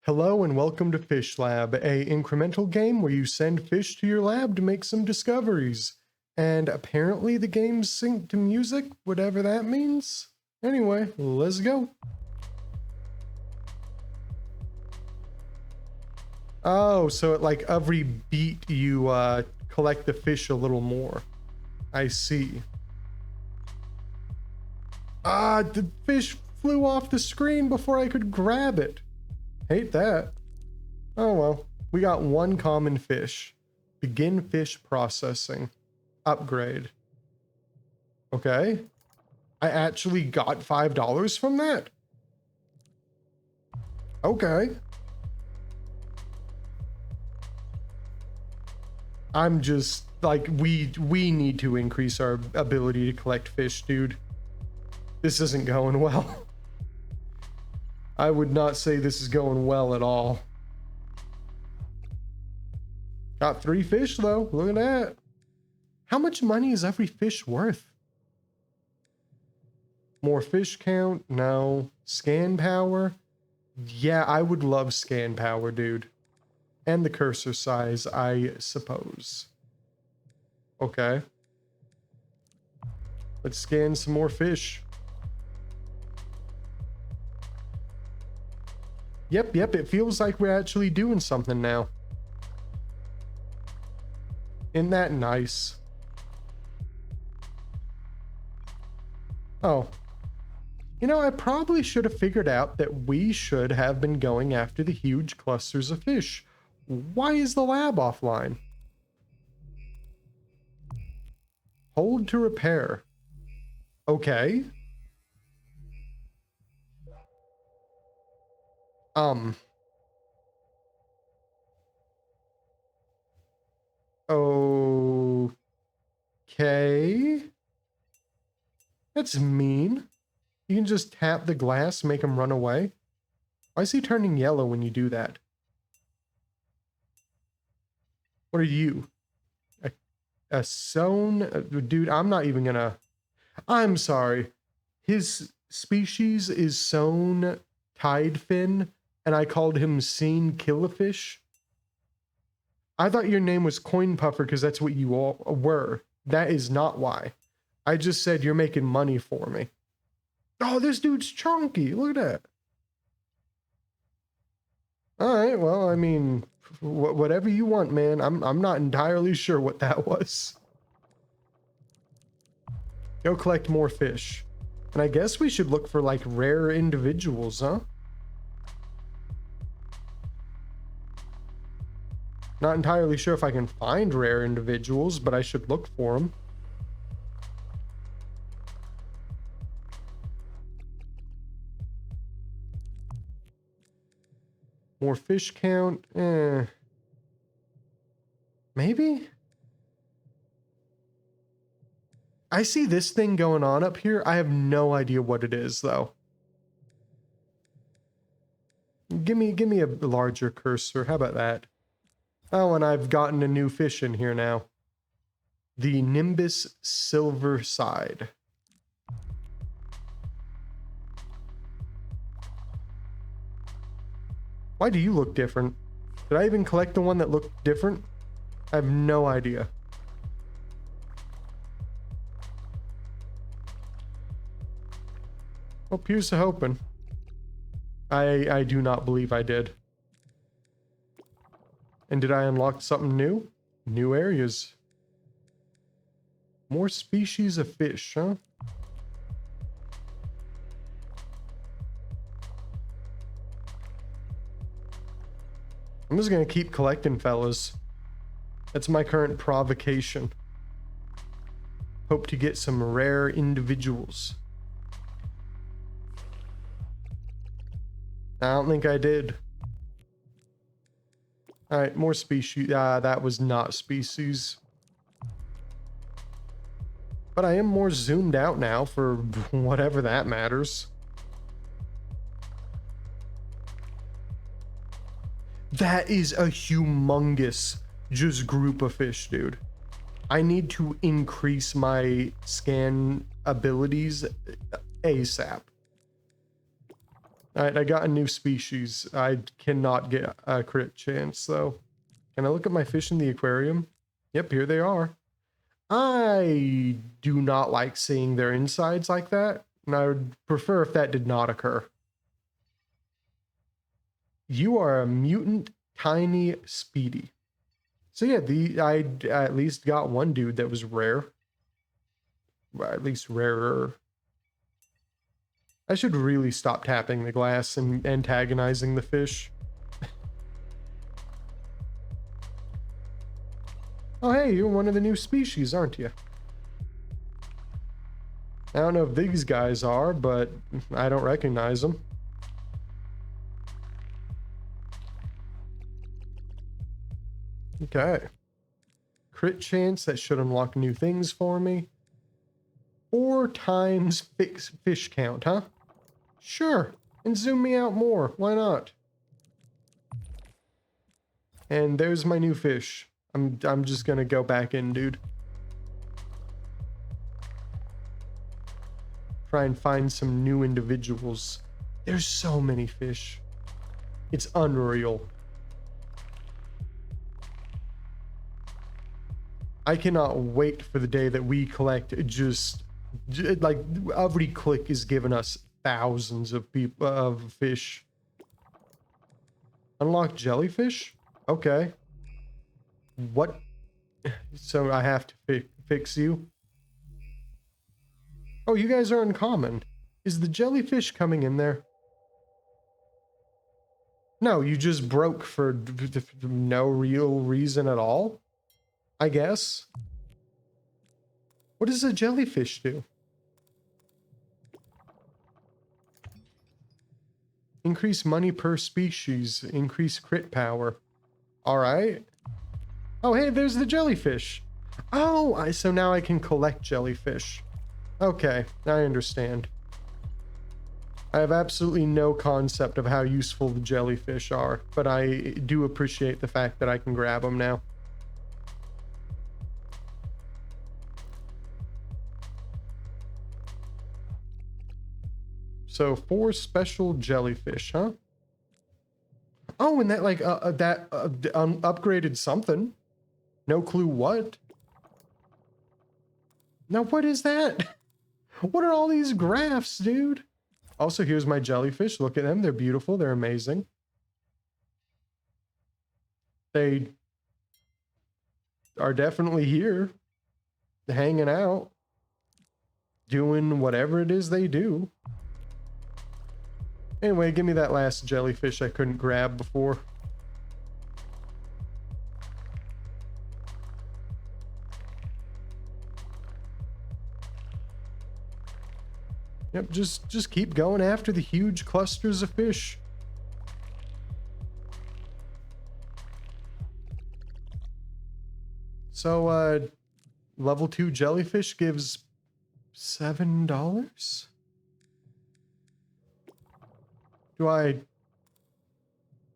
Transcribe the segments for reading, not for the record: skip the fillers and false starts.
Hello and welcome to Fish Lab, a incremental game where you send fish to your lab to make some discoveries. And apparently the game's synced to music, whatever that means. Anyway, let's go. Oh, so at like every beat you collect the fish a little more. I see. Ah, the fish flew off the screen before I could grab it. Hate that. Oh well, we got one common fish. Begin fish processing. Upgrade. Okay. I actually got $5 from that. Okay. I'm just like, we need to increase our ability to collect fish, dude. This isn't going well. I would not say this is going well at all. Got 3 fish though, look at that. How much money is every fish worth? More fish count? No. Scan power? Yeah, I would love scan power, dude. And the cursor size, I suppose. Okay. Let's scan some more fish. Yep, it feels like we're actually doing something now. Isn't that nice? Oh. You know, I probably should have figured out that we should have been going after the huge clusters of fish. Why is the lab offline? Hold to repair. Okay. Okay. That's mean. You can just tap the glass, make him run away. Why is he turning yellow when you do that? What are you? A zone? Dude, I'm not even gonna... I'm sorry. His species is Sown Tidefin, and I called him Scene Killifish. I thought your name was Coin Puffer because that's what you all were. That is not why. I just said you're making money for me. Oh, this dude's chunky. Look at that. All right, well, I mean, whatever you want, man. I'm not entirely sure what that was. Go collect more fish. And I guess we should look for like rare individuals, huh? Not entirely sure if I can find rare individuals, but I should look for them. More fish count? Maybe? I see this thing going on up here. I have no idea what it is, though. Give me a larger cursor. How about that? Oh, and I've gotten a new fish in here now. The Nimbus Silver Side. Why do you look different? Did I even collect the one that looked different? I have no idea. Well, here's to hoping. I do not believe I did. And did I unlock something new? New areas. More species of fish, huh? I'm just gonna keep collecting, fellas. That's my current provocation. Hope to get some rare individuals. I don't think I did. Alright, more species. That was not species. But I am more zoomed out now for whatever that matters. That is a humongous just group of fish, dude. I need to increase my scan abilities ASAP. All right, I got a new species. I cannot get a crit chance, though. Can I look at my fish in the aquarium? Yep, here they are. I do not like seeing their insides like that, and I would prefer if that did not occur. You are a mutant tiny speedy. So yeah, I at least got one dude that was rare. Well, at least rarer. I should really stop tapping the glass and antagonizing the fish. Oh hey, you're one of the new species, aren't you? I don't know if these guys are, but I don't recognize them. Okay. Crit chance, that should unlock new things for me. 4 times fish count, huh? Sure. And zoom me out more. Why not? And there's my new fish. I'm just gonna go back in, dude. Try and find some new individuals. There's so many fish. It's unreal. I cannot wait for the day that we collect just like every click is giving us thousands of fish. Unlock jellyfish? Okay. What? So I have to fix you? Oh, you guys are uncommon. Is the jellyfish coming in there? No, you just broke for no real reason at all? I guess. What does a jellyfish do? Increase money per species. Increase crit power. All right. Oh, hey, there's the jellyfish. Oh, so now I can collect jellyfish. Okay, I understand. I have absolutely no concept of how useful the jellyfish are, but I do appreciate the fact that I can grab them now. So 4 special jellyfish, huh? Oh, and that like upgraded something. No clue what. Now what is that? What are all these graphs, dude? Also, here's my jellyfish. Look at them. They're beautiful. They're amazing. They are definitely here, hanging out, doing whatever it is they do. Anyway, give me that last jellyfish I couldn't grab before. Yep, just keep going after the huge clusters of fish. So, level 2 jellyfish gives $7? Do I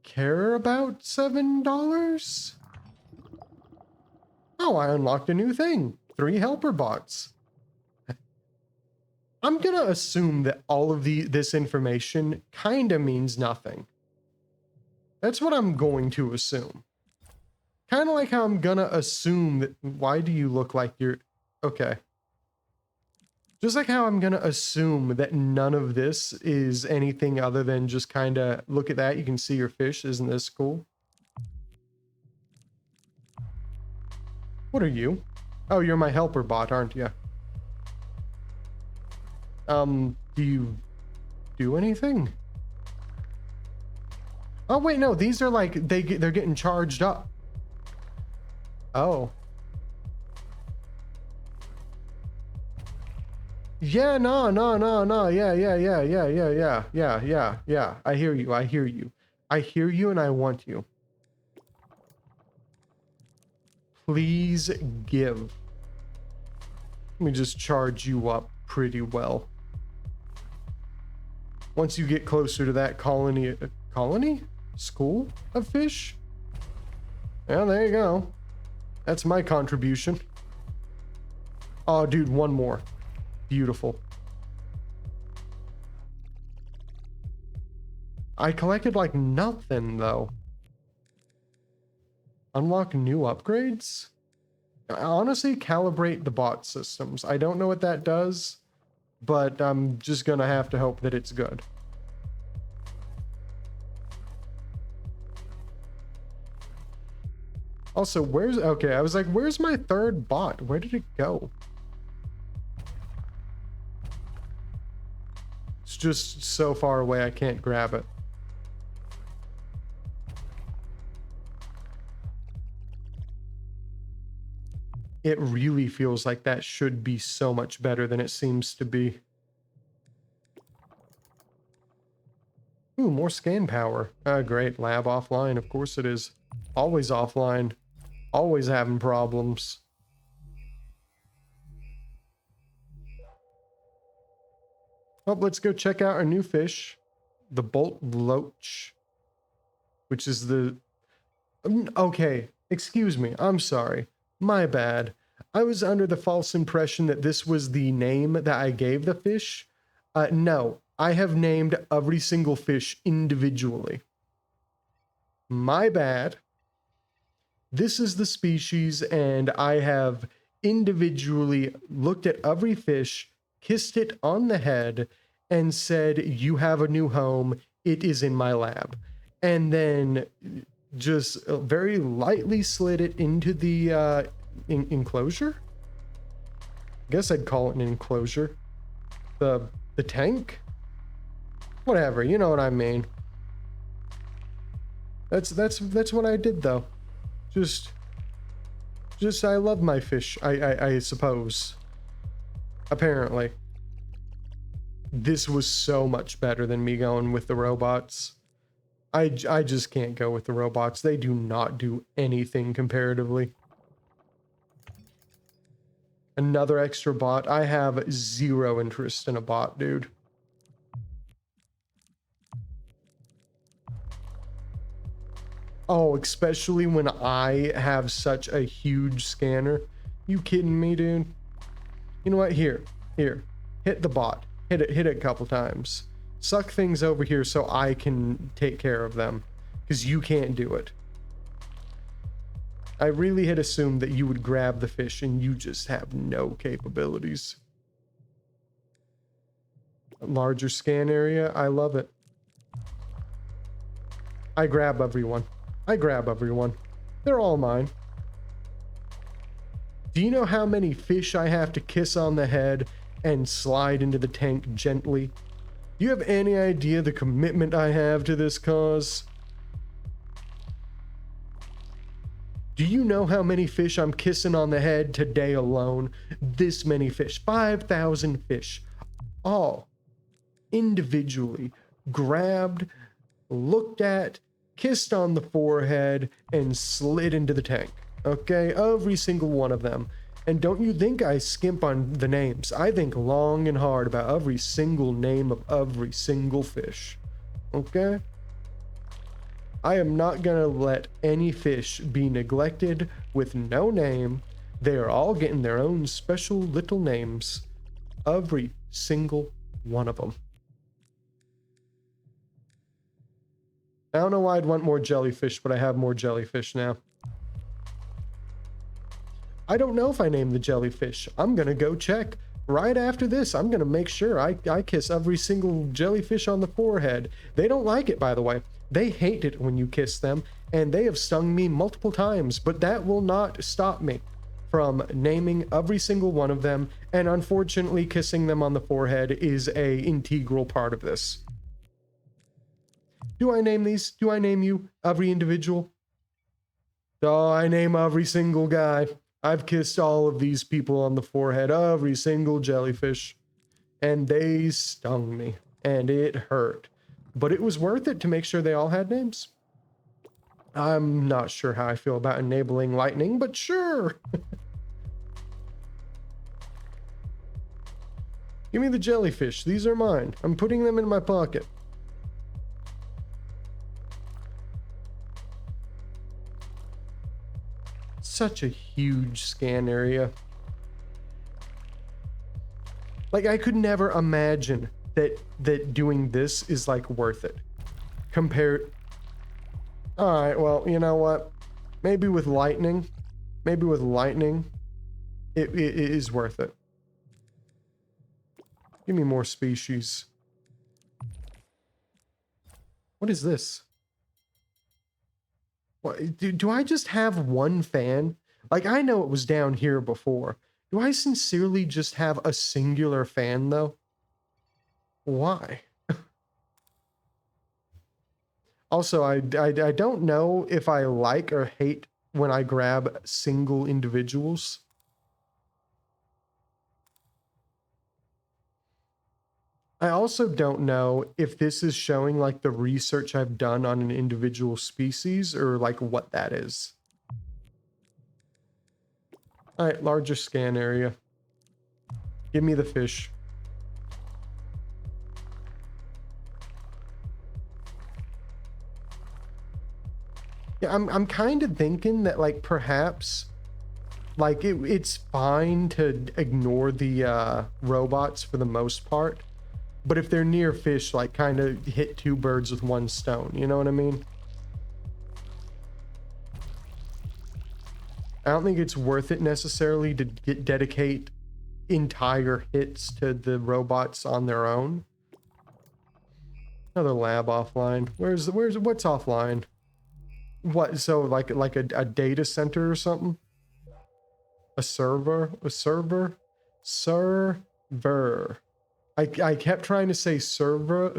care about $7? Oh, I unlocked a new thing. 3 helper bots. I'm gonna assume that all of this information kinda means nothing. That's what I'm going to assume. Kinda like how I'm gonna assume that... Why do you look like you're... Okay. Just like how I'm gonna assume that none of this is anything other than just kinda... Look at that, you can see your fish. Isn't this cool? What are you? Oh, you're my helper bot, aren't you? Do you do anything? Oh wait, no, these are like they're getting charged up. Oh. Yeah, no. Yeah. I hear you. I hear you and I want you. Please give. Let me just charge you up pretty well. Once you get closer to that colony? School of fish? Yeah, there you go. That's my contribution. Oh, dude, one more. Beautiful. I collected like nothing though. Unlock new upgrades? Honestly, calibrate the bot systems. I don't know what that does, but I'm just gonna have to hope that it's good. Also, okay, I was like, where's my third bot? Where did it go? It's just so far away, I can't grab it. It really feels like that should be so much better than it seems to be. Ooh, more scan power. Great. Lab offline. Of course it is. Always offline. Always having problems. Well, let's go check out our new fish. The bolt loach. Which is the... Okay, excuse me. I'm sorry. My bad. I was under the false impression that this was the name that I gave the fish. No, I have named every single fish individually. My bad. This is the species, and I have individually looked at every fish, kissed it on the head, and said, "You have a new home. It is in my lab." And then just very lightly slid it into the enclosure. I guess I'd call it an enclosure. The tank. Whatever, you know what I mean. That's what I did though. Just I love my fish. I suppose. Apparently. This was so much better than me going with the robots. I just can't go with the robots. They do not do anything comparatively. Another extra bot. I have zero interest in a bot, dude. Oh, especially when I have such a huge scanner. You kidding me, dude? You know what? Here. Hit the bot. Hit it a couple times. Suck things over here so I can take care of them. Because you can't do it. I really had assumed that you would grab the fish and you just have no capabilities. A larger scan area, I love it. I grab everyone. They're all mine. Do you know how many fish I have to kiss on the head and slide into the tank gently? Do you have any idea the commitment I have to this cause? Do you know how many fish I'm kissing on the head today alone? This many fish. 5,000 fish. All individually grabbed, looked at, kissed on the forehead, and slid into the tank. Okay? Every single one of them. And don't you think I skimp on the names. I think long and hard about every single name of every single fish. Okay? I am not gonna let any fish be neglected with no name. They are all getting their own special little names. Every single one of them. I don't know why I'd want more jellyfish, but I have more jellyfish now. I don't know if I named the jellyfish. I'm gonna go check. Right after this, I'm gonna make sure I kiss every single jellyfish on the forehead. They don't like it, by the way. They hate it when you kiss them, and they have stung me multiple times, but that will not stop me from naming every single one of them, and unfortunately kissing them on the forehead is a integral part of this. Do I name these? Do I name you? Every individual? Oh, I name every single guy. I've kissed all of these people on the forehead, every single jellyfish, and they stung me, and it hurt. But it was worth it to make sure they all had names. I'm not sure how I feel about enabling lightning, but sure. Give me the jellyfish. These are mine. I'm putting them in my pocket. Such a huge scan area. Like, I could never imagine that doing this is like worth it. compared. All right, well, you know what? Maybe with lightning, it is worth it. Give me more species. What is this? What, do I just have one fan? Like, I know it was down here before. Do I sincerely just have a singular fan, though? Why? Also, I don't know if I like or hate when I grab single individuals. I also don't know if this is showing like the research I've done on an individual species or like what that is. All right, larger scan area. Give me the fish. Yeah, I'm kind of thinking that like perhaps like it's fine to ignore the robots for the most part, but if they're near fish, like kind of hit two birds with one stone, you know what I mean? I don't think it's worth it necessarily to dedicate entire hits to the robots on their own. Another lab offline. What's offline? What, so like a data center or something? A server? Server. I kept trying to say server.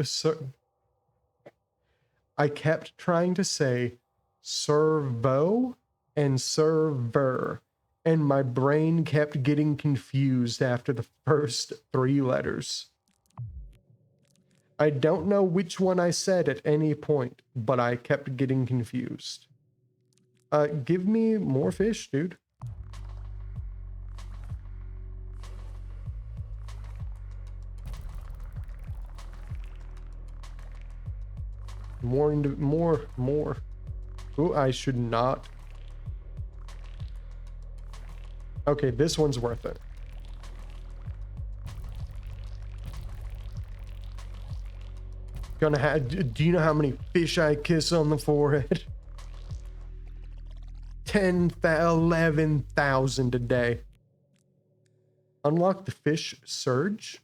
I kept trying to say servo and server, and my brain kept getting confused after the first three letters. I don't know which one I said at any point, but I kept getting confused. Give me more fish, dude. More. Ooh, I should not. Okay, this one's worth it. Gonna have, do you know how many fish I kiss on the forehead? 11,000 a day. Unlock the fish surge.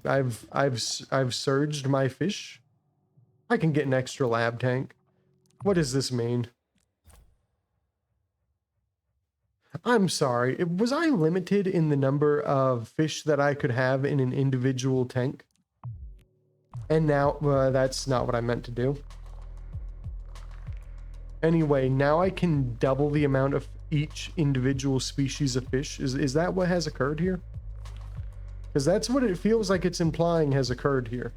I've surged my fish. I can get an extra lab tank. What does this mean? I'm sorry. Was I limited in the number of fish that I could have in an individual tank? And now, that's not what I meant to do. Anyway, now I can double the amount of each individual species of fish. Is that what has occurred here? Because that's what it feels like it's implying has occurred here.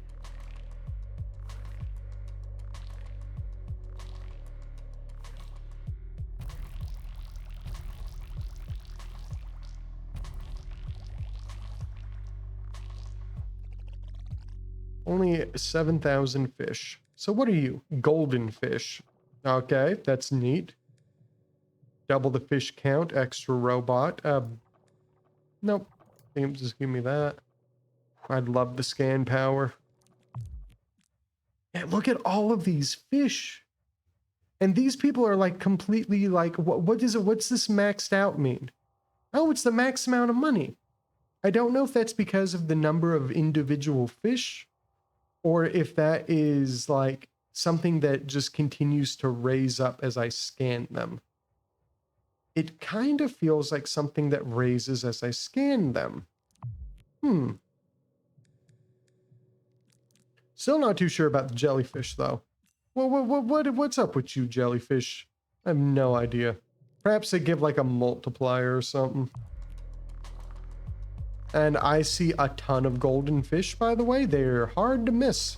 Only 7,000 fish. So what are you? Golden fish. Okay, that's neat. Double the fish count, extra robot. Nope. Just give me that. I'd love the scan power. Yeah, look at all of these fish. And these people are like completely like, what is it? What's this maxed out mean? Oh, it's the max amount of money. I don't know if that's because of the number of individual fish, or if that is like something that just continues to raise up as I scan them. It kind of feels like something that raises as I scan them. Still not too sure about the jellyfish, though. What's up with you, jellyfish? I have no idea. Perhaps they give like a multiplier or something. And I see a ton of golden fish, by the way. They're hard to miss.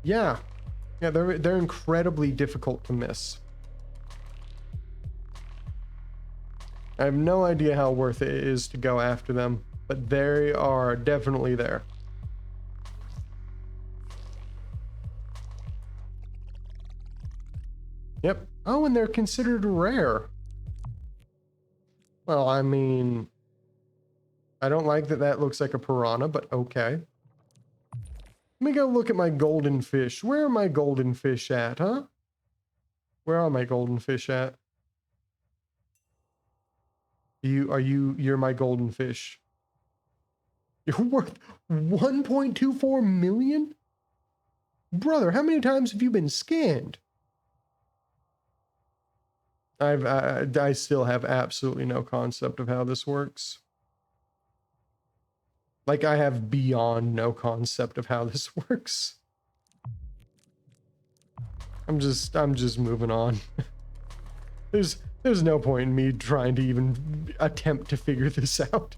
Yeah, they're incredibly difficult to miss. I have no idea how worth it is to go after them, but they are definitely there. Yep. Oh, and they're considered rare. Well, I mean, I don't like that that looks like a piranha, but okay. Let me go look at my golden fish. Where are my golden fish at, huh? Where are my golden fish at? You're my golden fish. You're worth 1.24 million? Brother, how many times have you been scanned? I still have absolutely no concept of how this works. Like, I have beyond no concept of how this works. I'm just moving on. There's no point in me trying to even attempt to figure this out.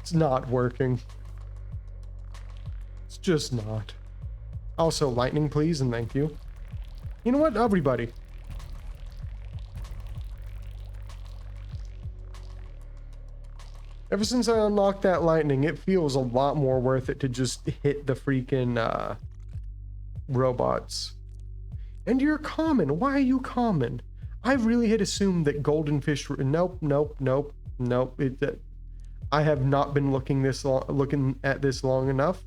It's not working. It's just not. Also, lightning, please, and thank you. You know what, everybody? Ever since I unlocked that lightning, it feels a lot more worth it to just hit the freaking robots. And you're common. Why are you common? I really had assumed that golden fish were... Nope. I have not been looking at this long enough,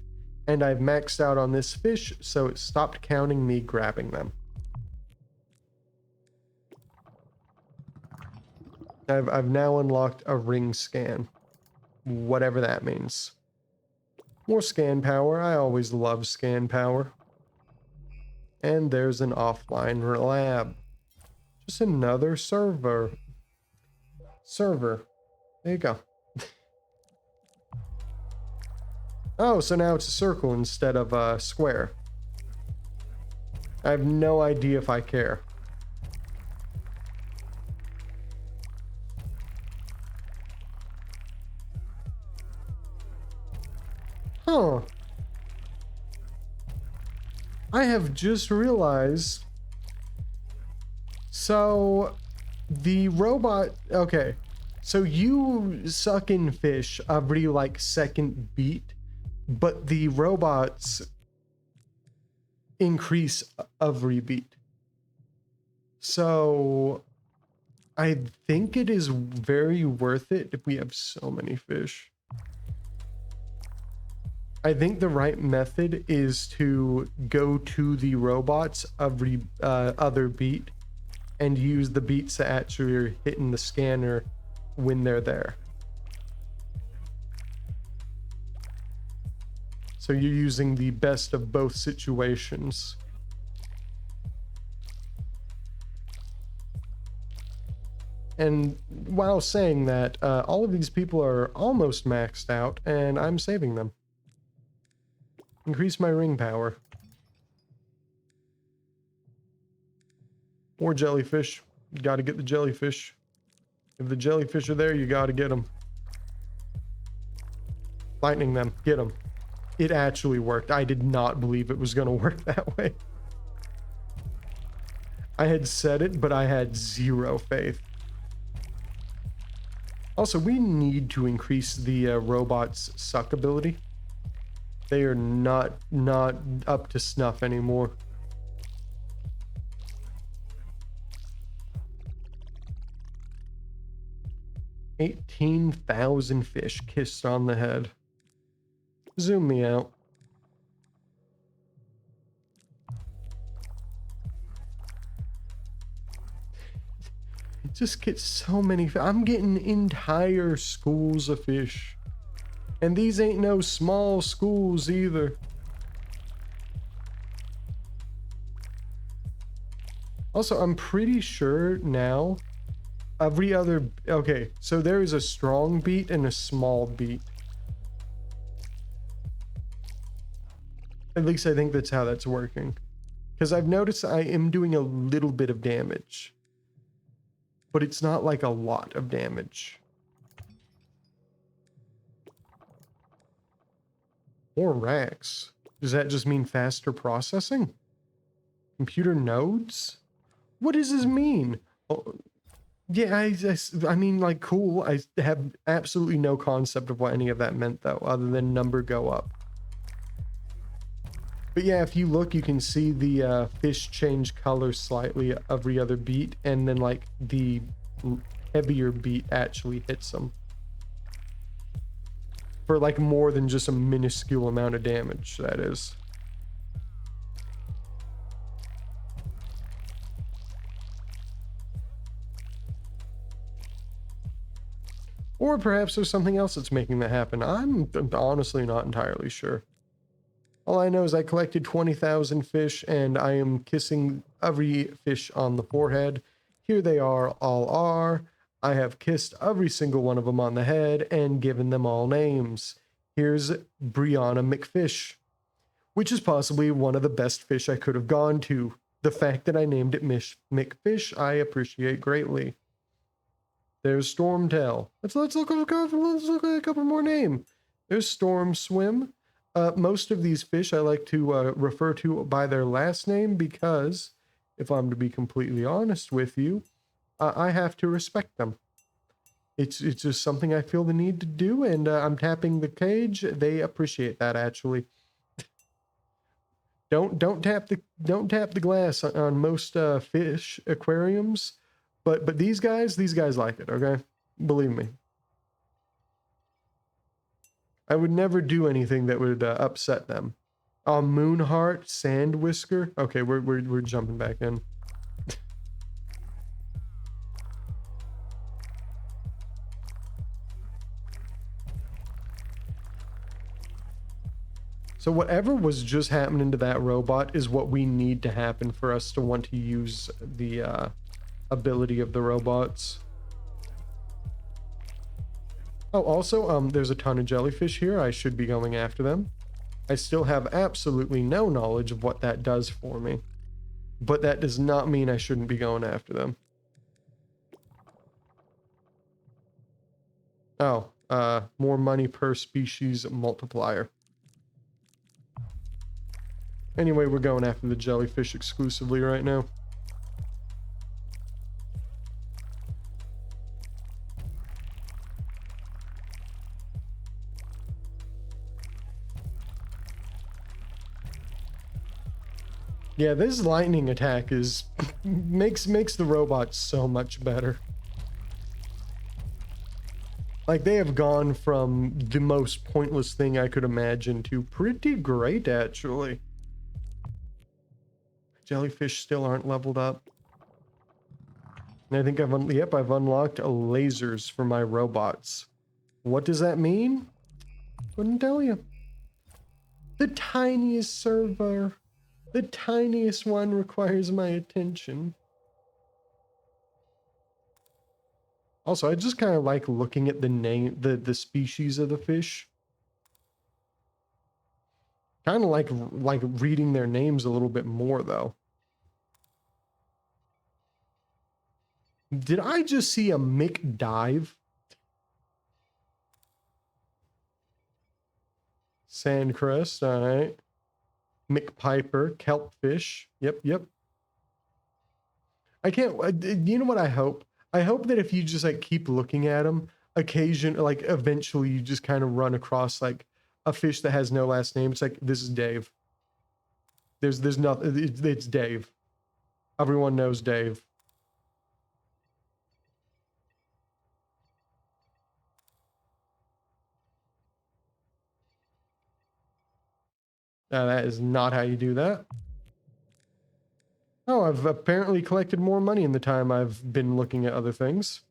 and I've maxed out on this fish, so it stopped counting me grabbing them. I've now unlocked a ring scan. Whatever that means. More scan power. I always love scan power. And there's an offline lab. Just another server. There you go. Oh, so now it's a circle instead of a square. I have no idea if I care. Huh. I have just realized. So, the robot... Okay. So you suck in fish every, like, second beat, but the robots increase every beat. So, I think it is very worth it if we have so many fish. I think the right method is to go to the robots every other beat and use the beats that actually are hitting the scanner when they're there. So you're using the best of both situations. And while saying that, all of these people are almost maxed out, and I'm saving them. Increase my ring power. More jellyfish. Gotta get the jellyfish. If the jellyfish are there, you gotta get them. Lightning them. Get them. It actually worked. I did not believe it was gonna work that way. I had said it, but I had zero faith. Also, we need to increase the robot's suck ability. They are not up to snuff anymore. $18,000 fish kissed on the head. Zoom me out. It just gets so many. I'm getting entire schools of fish. And these ain't no small schools either. Also, I'm pretty sure now every other... Okay, so there is a strong beat and a small beat. At least I think that's how that's working. Because I've noticed I am doing a little bit of damage. But it's not like a lot of damage. More racks. Does that just mean faster processing? Computer nodes? What does this mean? Oh, yeah, I mean, like, cool. I have absolutely no concept of what any of that meant, though, other than number go up. But yeah, if you look, you can see the fish change color slightly every other beat, and then, like, the heavier beat actually hits them. For like more than just a minuscule amount of damage, that is. Or perhaps there's something else that's making that happen. I'm honestly not entirely sure. All I know is I collected 20,000 fish and I am kissing every fish on the forehead. Here they are, all are. I have kissed every single one of them on the head and given them all names. Here's Brianna McFish, which is possibly one of the best fish I could have gone to. The fact that I named it McFish, I appreciate greatly. There's Stormtail. Let's look at a couple more names. There's Storm Swim. Most of these fish I like to refer to by their last name because, if I'm to be completely honest with you, I have to respect them. It's just something I feel the need to do, and I'm tapping the cage. They appreciate that, actually. Don't tap the glass on most fish aquariums. But these guys like it, okay? Believe me. I would never do anything that would upset them. Moonheart, Sand Whisker. Okay, we're jumping back in. So whatever was just happening to that robot is what we need to happen for us to want to use the ability of the robots. Oh, also, there's a ton of jellyfish here. I should be going after them. I still have absolutely no knowledge of what that does for me, but that does not mean I shouldn't be going after them. Oh, more money per species multiplier. Anyway, we're going after the jellyfish exclusively right now. Yeah, this lightning attack is makes the robots so much better. Like, they have gone from the most pointless thing I could imagine to pretty great, actually. Jellyfish still aren't leveled up. And I think I've unlocked lasers for my robots. What does that mean? Couldn't tell you. The tiniest server. The tiniest one requires my attention. Also, I just kind of like looking at the name, the species of the fish. Kind of like reading their names a little bit more, though. Did I just see a Mick dive? Sandcrest, all right. McPiper, kelpfish. Yep. I can't, you know what I hope? I hope that if you just like keep looking at them, eventually you just kind of run across like a fish that has no last name. It's like, this is Dave. There's nothing, it's Dave. Everyone knows Dave. That is not how you do that. Oh, I've apparently collected more money in the time I've been looking at other things.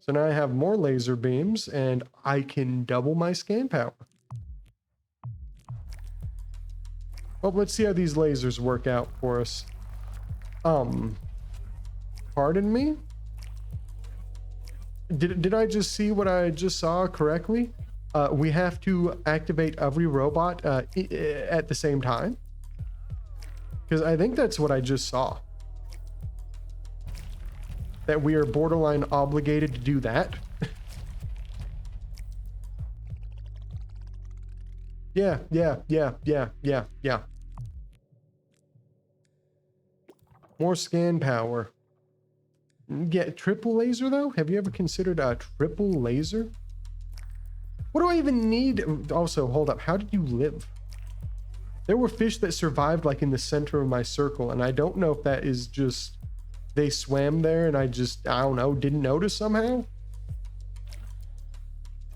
So now I have more laser beams, and I can double my scan power. Well, let's see how these lasers work out for us. Pardon me? Did I just see what I just saw correctly? We have to activate every robot at the same time? Because I think that's what I just saw. That we are borderline obligated to do that. Yeah. More scan power. Yeah, triple laser though? Have you ever considered a triple laser? What do I even need? Also, hold up. How did you live? There were fish that survived like in the center of my circle, and I don't know if that is just they swam there and I don't know, didn't notice somehow.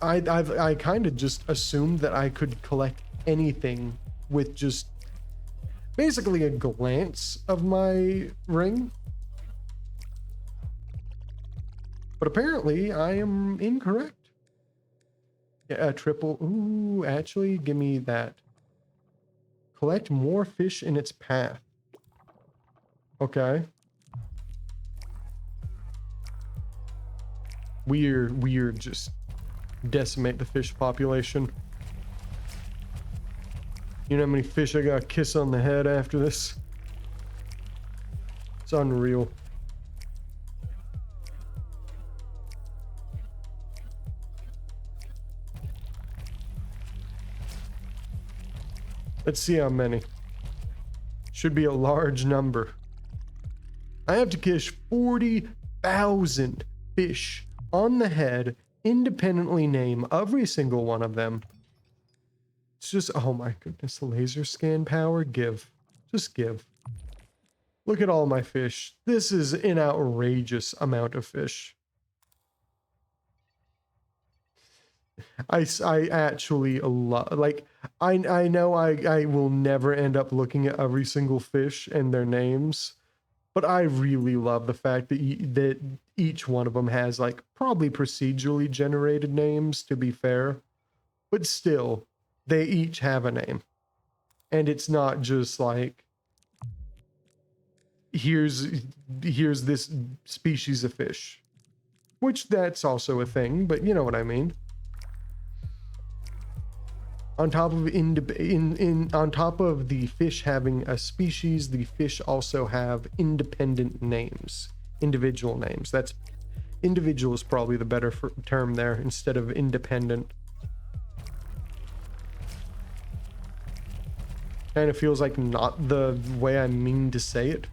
I kind of just assumed that I could collect anything with just basically a glance of my ring. But apparently I am incorrect. Yeah, a triple. Ooh, actually, give me that. Collect more fish in its path. Okay. Weird, just decimate the fish population. You know how many fish I got a kiss on the head after this? It's unreal. Let's see how many. Should be a large number. I have to catch 40,000 fish on the head, independently name every single one of them. It's just, oh my goodness, the laser scan power, give. Just give. Look at all my fish. This is an outrageous amount of fish. I actually love, like, I know I will never end up looking at every single fish and their names, but I really love the fact that that each one of them has, like, probably procedurally generated names, to be fair, but still, they each have a name. And it's not just like, here's this species of fish, which that's also a thing, but you know what I mean. On top of on top of the fish having a species, the fish also have independent names, individual names. That's individual is probably the better term there instead of independent. Kind of feels like not the way I mean to say it.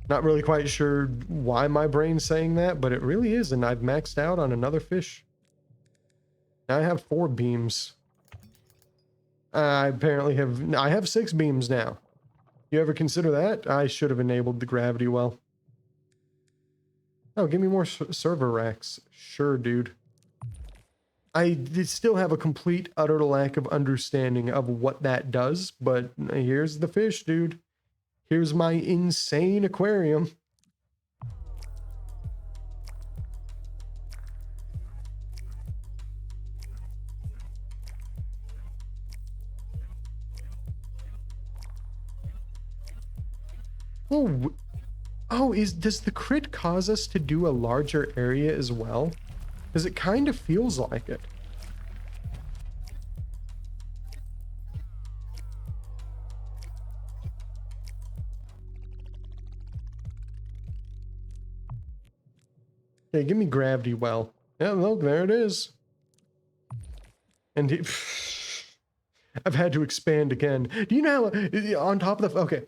Not really quite sure why my brain's saying that, but it really is, and I've maxed out on another fish. Now I have 4 beams. I have 6 beams now. You ever consider that? I should have enabled the gravity well. Oh, give me more server racks. Sure, dude. I still have a complete, utter lack of understanding of what that does, but here's the fish, dude. Here's my insane aquarium. Does the crit cause us to do a larger area as well? Because it kind of feels like it. Okay, give me gravity well. Yeah, look, there it is. And I've had to expand again. Do you know how, on top of the, okay,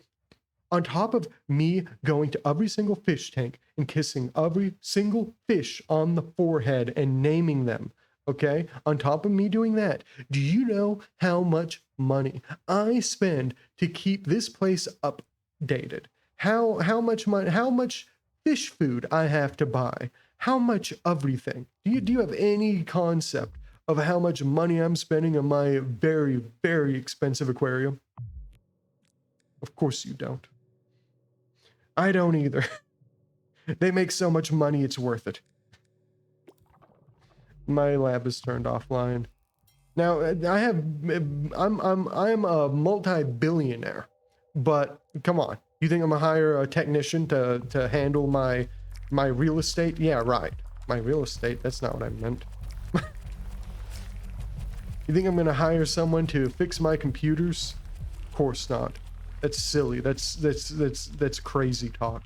on top of me going to every single fish tank and kissing every single fish on the forehead and naming them, okay? On top of me doing that, do you know how much money I spend to keep this place updated? How much money, how much fish food I have to buy? How much everything? Do you have any concept of how much money I'm spending on my very, very expensive aquarium? Of course you don't. I don't either. They make so much money, it's worth it. My lab is turned offline. Now, I'm a multi-billionaire, but come on. You think I'm gonna hire a technician to handle my real estate? Yeah, right. My real estate, that's not what I meant. You think I'm gonna hire someone to fix my computers? Of course not. That's silly. That's crazy talk.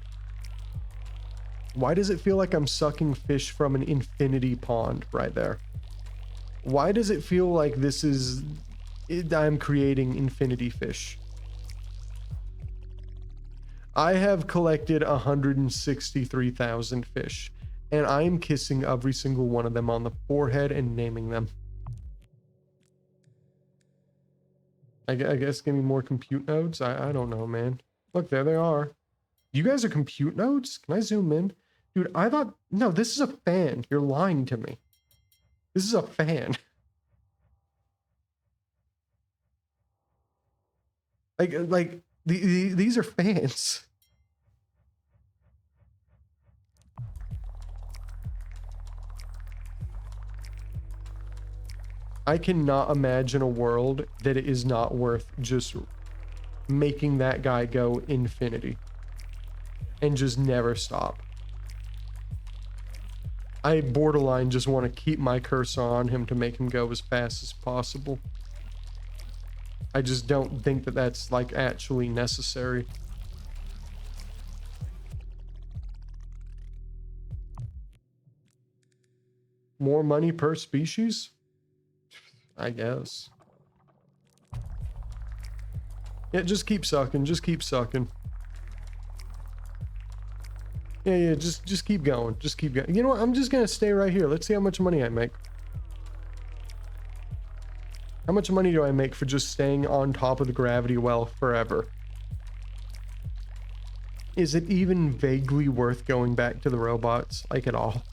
Why does it feel like I'm sucking fish from an infinity pond right there? Why does it feel like this is... I'm creating infinity fish? I have collected 163,000 fish, and I'm kissing every single one of them on the forehead and naming them. I guess give me more compute nodes? I don't know, man. Look, there they are. You guys are compute nodes? Can I zoom in? Dude, I thought, no, this is a fan. You're lying to me. This is a fan. These are fans. I cannot imagine a world that it is not worth just making that guy go infinity and just never stop. I borderline just want to keep my cursor on him to make him go as fast as possible. I just don't think that that's like actually necessary. More money per species? I guess. Yeah, just keep sucking, just keep sucking. Yeah, just keep going, just keep going. You know what, I'm just gonna stay right here. Let's see how much money I make. How much money do I make for just staying on top of the gravity well forever? Is it even vaguely worth going back to the robots, like at all?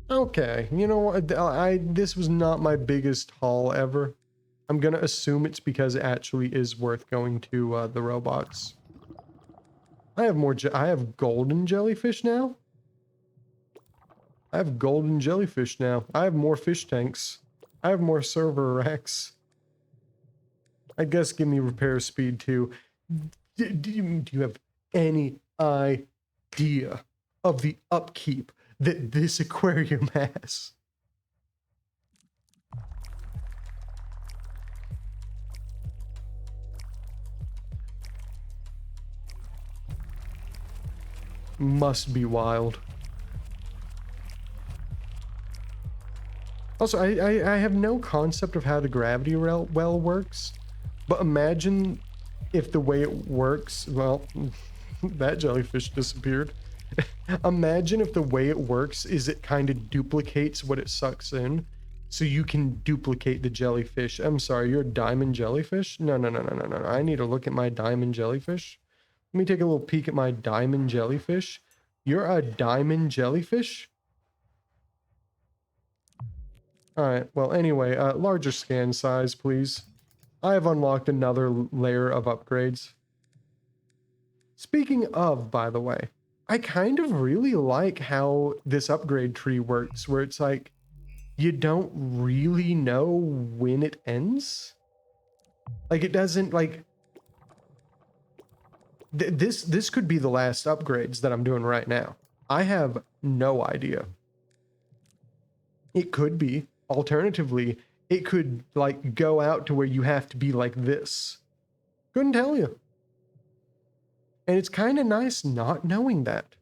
Okay, you know what, this was not my biggest haul ever. I'm gonna assume it's because it actually is worth going to the robots. I have more, I have golden jellyfish now? I have golden jellyfish now. I have more fish tanks. I have more server racks. I guess give me repair speed too. Do you have any idea of the upkeep that this aquarium has? Must be wild. Also, I have no concept of how the gravity well works, but imagine if the way it works, well, that jellyfish disappeared. Imagine if the way it works is it kind of duplicates what it sucks in, so you can duplicate the jellyfish. I'm sorry, you're a diamond jellyfish? No. I need to look at my diamond jellyfish. Let me take a little peek at my diamond jellyfish. You're a diamond jellyfish? Alright, well anyway, larger scan size, please. I have unlocked another layer of upgrades. Speaking of, by the way, I kind of really like how this upgrade tree works, where it's like, you don't really know when it ends. Like, it doesn't, like... This could be the last upgrades that I'm doing right now. I have no idea. It could be. Alternatively, it could, like, go out to where you have to be like this. Couldn't tell you. And it's kind of nice not knowing that.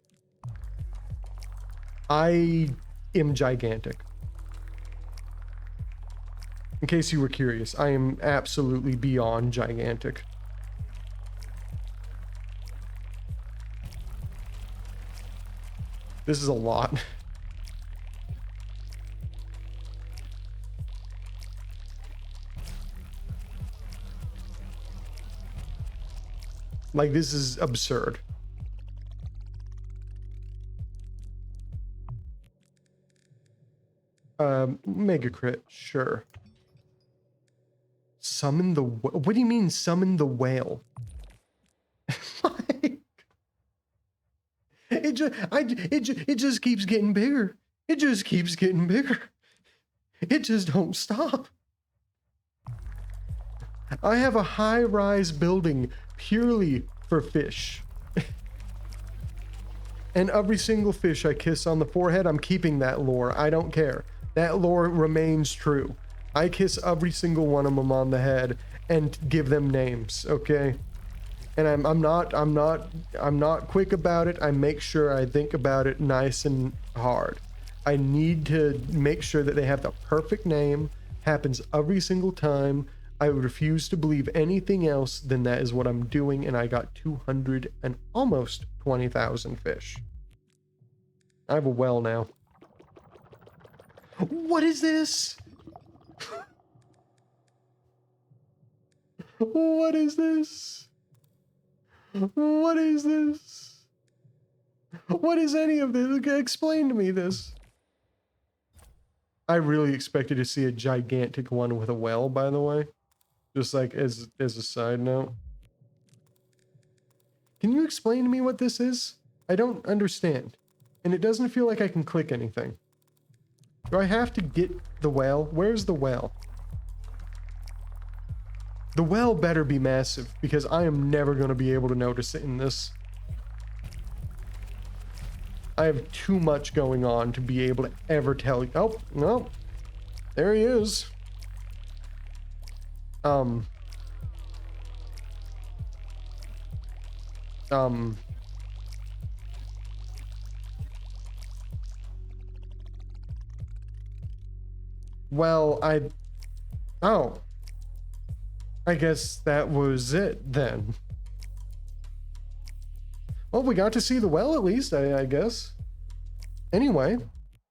I am gigantic. In case you were curious, I am absolutely beyond gigantic. This is a lot. Like, this is absurd. Mega crit, sure. Summon the what do you mean summon the whale? Like, it just keeps getting bigger. It just keeps getting bigger. It just don't stop. I have a high-rise building purely for fish. And every single fish I kiss on the forehead, I'm keeping that lore. I don't care. That lore remains true. I kiss every single one of them on the head and give them names, okay? And I'm not quick about it. I make sure I think about it nice and hard. I need to make sure that they have the perfect name. Happens every single time. I refuse to believe anything else than that is what I'm doing, and I got 200 and almost 20,000 fish. I have a well now. What is this? What is this? What is this? What is any of this? Explain to me this. I really expected to see a gigantic one with a well, by the way. Just like as a side note. Can you explain to me what this is? I don't understand. And it doesn't feel like I can click anything. Do I have to get the well? Where's the well? The well better be massive, because I am never going to be able to notice it in this. I have too much going on to be able to ever tell you. Oh, no. There he is. Well, oh. I guess that was it then. Well, we got to see the well at least, I guess. Anyway,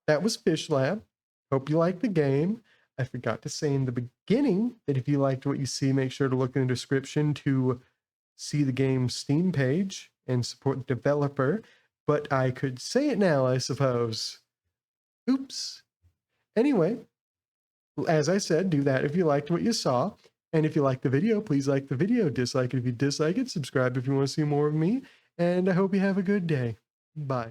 that was Fish Lab. Hope you liked the game. I forgot to say in the beginning that if you liked what you see, make sure to look in the description to see the game's Steam page and support the developer. But I could say it now, I suppose. Oops. Anyway, as I said, do that if you liked what you saw. And if you liked the video, please like the video. Dislike it if you dislike it. Subscribe if you want to see more of me. And I hope you have a good day. Bye.